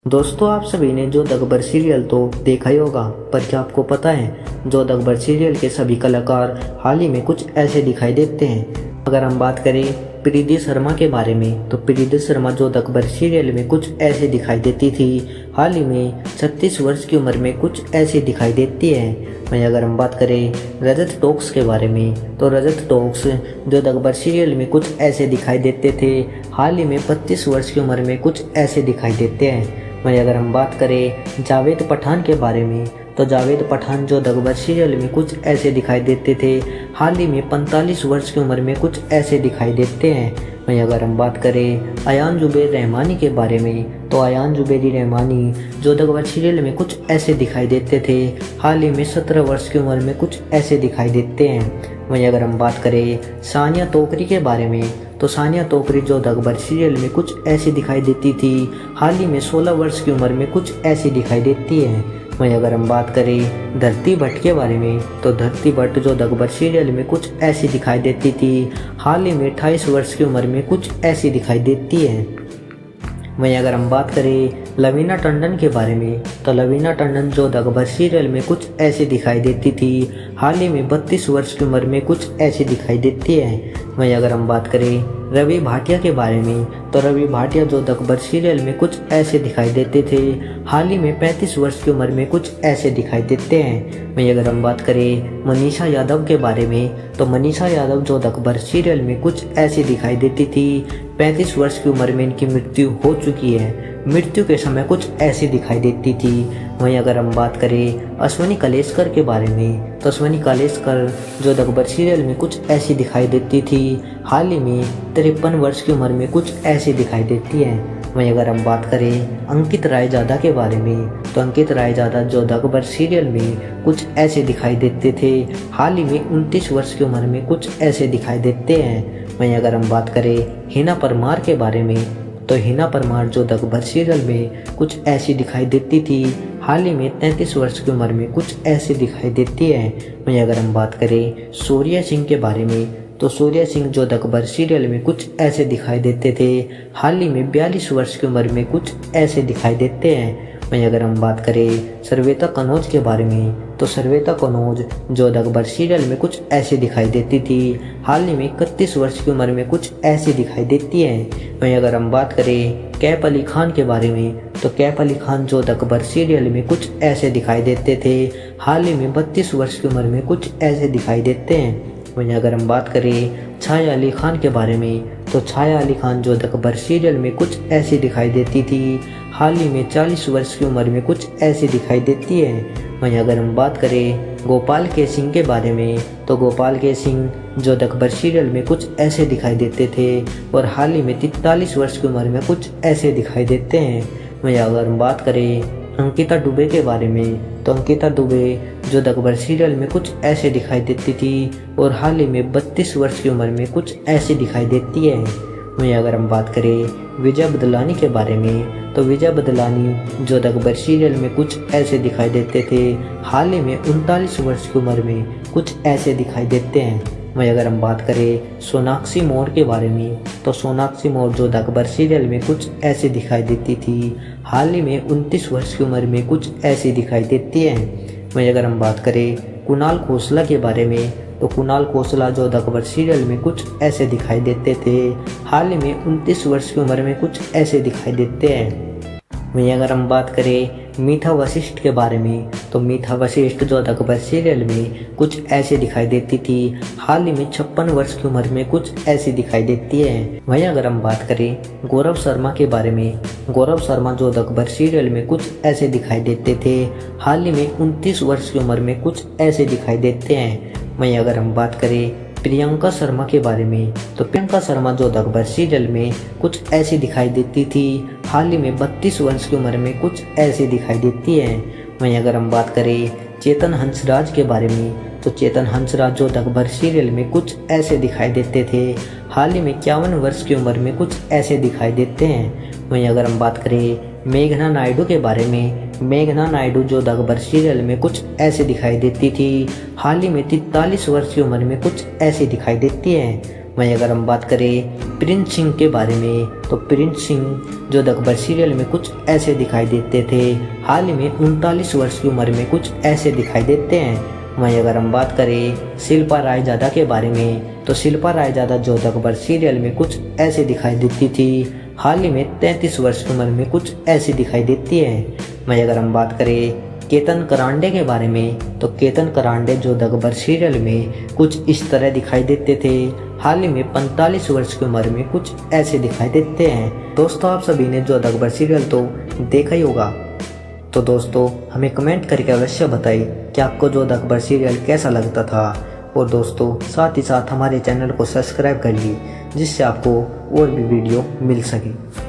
दोस्तों, आप सभी ने जोध अकबर सीरियल तो देखा ही होगा, पर क्या आपको पता है जोध अकबर सीरियल के सभी कलाकार हाल ही में कुछ ऐसे दिखाई देते हैं। अगर हम बात करें प्रीति शर्मा के बारे में, तो प्रीति शर्मा जोध अकबर सीरियल में कुछ ऐसे दिखाई देती थी। हाल ही में 36 वर्ष की उम्र में कुछ ऐसी दिखाई देती है। वहीं अगर हम बात करें रजत टॉक्स के बारे में, तो रजत टॉक्स जोध अकबर सीरियल में कुछ ऐसे दिखाई देते थे। हाल ही में 25 वर्ष की उम्र में कुछ ऐसे दिखाई देते हैं। वहीं अगर हम बात करें जावेद पठान के बारे में, तो जावेद पठान जोध अकबर सीरियल में कुछ ऐसे दिखाई देते थे। हाल ही में 45 वर्ष की उम्र में कुछ ऐसे दिखाई देते हैं। वहीं अगर हम बात करें अयान जुबैर रहमानी के बारे में, तो अयान जुबैर रहमानी जोध अकबर सीरियल में कुछ ऐसे दिखाई देते थे। हाल ही में 17 वर्ष की उम्र में कुछ ऐसे दिखाई देते हैं। वहीं अगर हम बात करें सानिया तोकरी के बारे में, तो सानिया तोकरी जोध अकबर सीरियल में कुछ ऐसी दिखाई देती थी। हाल ही में 16 वर्ष की उम्र में कुछ ऐसी दिखाई देती है। वहीं अगर हम बात करें धरती भट्ट के बारे में, तो धरती भट्ट जोध अकबर सीरियल में कुछ ऐसी दिखाई देती थी। हाल ही में 28 वर्ष की उम्र में कुछ ऐसी दिखाई देती है। वहीं अगर हम बात करें लवीना टंडन के बारे में, तो लवीना टंडन जोध अकबर सीरियल में कुछ ऐसी दिखाई देती थी। हाल ही में 32 वर्ष की उम्र में कुछ ऐसी दिखाई देती है। वहीं अगर हम बात करें रवि भाटिया के बारे में, तो रवि भाटिया जोध अकबर सीरियल में कुछ ऐसे दिखाई देते थे। हाल ही में 35 वर्ष की उम्र में कुछ ऐसे दिखाई देते हैं। वहीं अगर हम बात करें मनीषा यादव के बारे में, तो मनीषा यादव जोध अकबर सीरियल में कुछ ऐसी दिखाई देती थी। 35 वर्ष की उम्र में इनकी मृत्यु हो चुकी है। मृत्यु के समय कुछ ऐसी दिखाई देती थी। वहीं अगर हम बात करें अश्वनी कलेस्कर के बारे में, तो अश्वनी कलेस्कर जोध अकबर सीरियल में कुछ ऐसी दिखाई देती थी। हाल ही में 53 वर्ष की उम्र में कुछ ऐसी दिखाई देती है। वहीं अगर हम बात करें अंकित रायजादा के बारे में, तो अंकित रायजादा जोध अकबर सीरियल में कुछ ऐसे दिखाई देते थे। हाल ही में 29 वर्ष की उम्र में कुछ ऐसे दिखाई देते हैं। वहीं अगर हम बात करें हिना परमार के बारे में, तो हिना परमार जोध अकबर सीरियल में कुछ ऐसी दिखाई देती थी। हाल ही में 33 वर्ष की उम्र में कुछ ऐसी दिखाई देती है। वहीं अगर हम बात करें सूर्या सिंह के बारे में, तो सूर्या सिंह जोध अकबर सीरियल में कुछ ऐसे दिखाई देते थे। हाल ही में 42 वर्ष की उम्र में कुछ ऐसे दिखाई देते हैं। वहीं अगर हम बात करें श्वेता कनौज के बारे में, तो श्वेता कनौज जोध अकबर सीरियल में कुछ ऐसे दिखाई देती थी। हाल ही में 31 वर्ष की उम्र में कुछ ऐसी दिखाई देती है। वहीं अगर हम बात करें कैफ अली खान के बारे में, तो कैफ अली खान जोध अकबर सीरियल में कुछ ऐसे दिखाई देते थे। हाल ही में 32 वर्ष की उम्र में कुछ ऐसे दिखाई देते हैं। वहीं अगर हम बात करें छाया अली खान के बारे में, तो छाया अली खान जोध अकबर सीरियल में कुछ ऐसी दिखाई देती थी। हाल ही में 40 वर्ष की उम्र में कुछ ऐसी दिखाई देती है। वहीं अगर हम बात करें गोपाल के सिंह के बारे में, तो गोपाल के सिंह जोध अकबर सीरियल में कुछ ऐसे दिखाई देते थे और हाल ही में 43 वर्ष की उम्र में कुछ ऐसे दिखाई देते हैं। वहीं अगर हम बात करें अंकिता दुबे के बारे में, तो अंकिता दुबे जोध अकबर सीरियल में कुछ ऐसे दिखाई देती थी और हाल ही में 32 वर्ष की उम्र में कुछ ऐसी दिखाई देती है। वहीं अगर हम बात करें विजय बदलानी के बारे में, तो विजय बदलानी जोध अकबर सीरियल में कुछ ऐसे दिखाई देते थे। हाल ही में 39 वर्ष की उम्र में कुछ ऐसे दिखाई देते हैं। वहीं अगर हम बात करें सोनाक्षी मोर के बारे में, तो सोनाक्षी मोर जोध अकबर सीरियल में कुछ ऐसे दिखाई देती थी। हाल ही में 29 वर्ष की उम्र में कुछ ऐसी दिखाई देती है। वहीं अगर हम बात करें कुणाल खोसला के बारे में, तो कुणाल खोसला जोध अकबर सीरियल में कुछ ऐसे दिखाई देते थे। हाल ही में 29 वर्ष की उम्र में कुछ ऐसे दिखाई देते हैं। वहीं अगर हम बात करें मीठा वशिष्ठ के बारे में, तो मीठा वशिष्ठ जोध अकबर सीरियल में कुछ ऐसे दिखाई देती थी। हाल ही में 56 वर्ष की उम्र में कुछ ऐसी दिखाई देती है। वहीं अगर हम बात करें गौरव शर्मा के बारे में, गौरव शर्मा जोध अकबर सीरियल में कुछ ऐसे दिखाई देते थे। हाल ही में 29 वर्ष की उम्र में कुछ ऐसे दिखाई देते हैं। वहीं अगर हम बात करें प्रियंका शर्मा के बारे में, तो प्रियंका शर्मा जोध अकबर सीरियल में कुछ ऐसी दिखाई देती थी। हाल ही में 32 वर्ष की उम्र में कुछ ऐसी दिखाई देती है। वहीं अगर हम बात करें चेतन हंसराज के बारे में, तो चेतन हंसराज जोध अकबर सीरियल में कुछ ऐसे दिखाई देते थे। हाल ही में 51 वर्ष की उम्र में कुछ ऐसे दिखाई देते हैं। वहीं अगर हम बात करें मेघना नायडू के बारे में, मेघना नायडू जोध अकबर सीरियल में कुछ ऐसे दिखाई देती थी। हाल ही में 43 वर्ष की उम्र में कुछ ऐसी दिखाई देती है। वहीं अगर हम बात करें प्रिंस सिंह के बारे में, तो प्रिंस सिंह जो अकबर सीरियल में कुछ ऐसे दिखाई देते थे, हाल ही में 39 वर्ष की उम्र में कुछ ऐसे दिखाई देते हैं। वहीं अगर हम बात करें शिल्पा रायजादा के बारे में, तो शिल्पा रायजादा जो अकबर सीरियल में कुछ ऐसे दिखाई देती थी, हाल ही में 33 वर्ष की उम्र में कुछ ऐसी दिखाई देती है। वहीं अगर हम बात करें केतन करांडे के बारे में, तो केतन करांडे जो अकबर सीरियल में कुछ इस तरह दिखाई देते थे, हाल ही में 45 वर्ष की उम्र में कुछ ऐसे दिखाई देते हैं। दोस्तों, आप सभी ने जो अकबर सीरियल तो देखा ही होगा, तो दोस्तों हमें कमेंट करके अवश्य बताइए कि आपको जो अकबर सीरियल कैसा लगता था। और दोस्तों साथ ही साथ हमारे चैनल को सब्सक्राइब कर लीजिए, जिससे आपको और भी वीडियो मिल सके।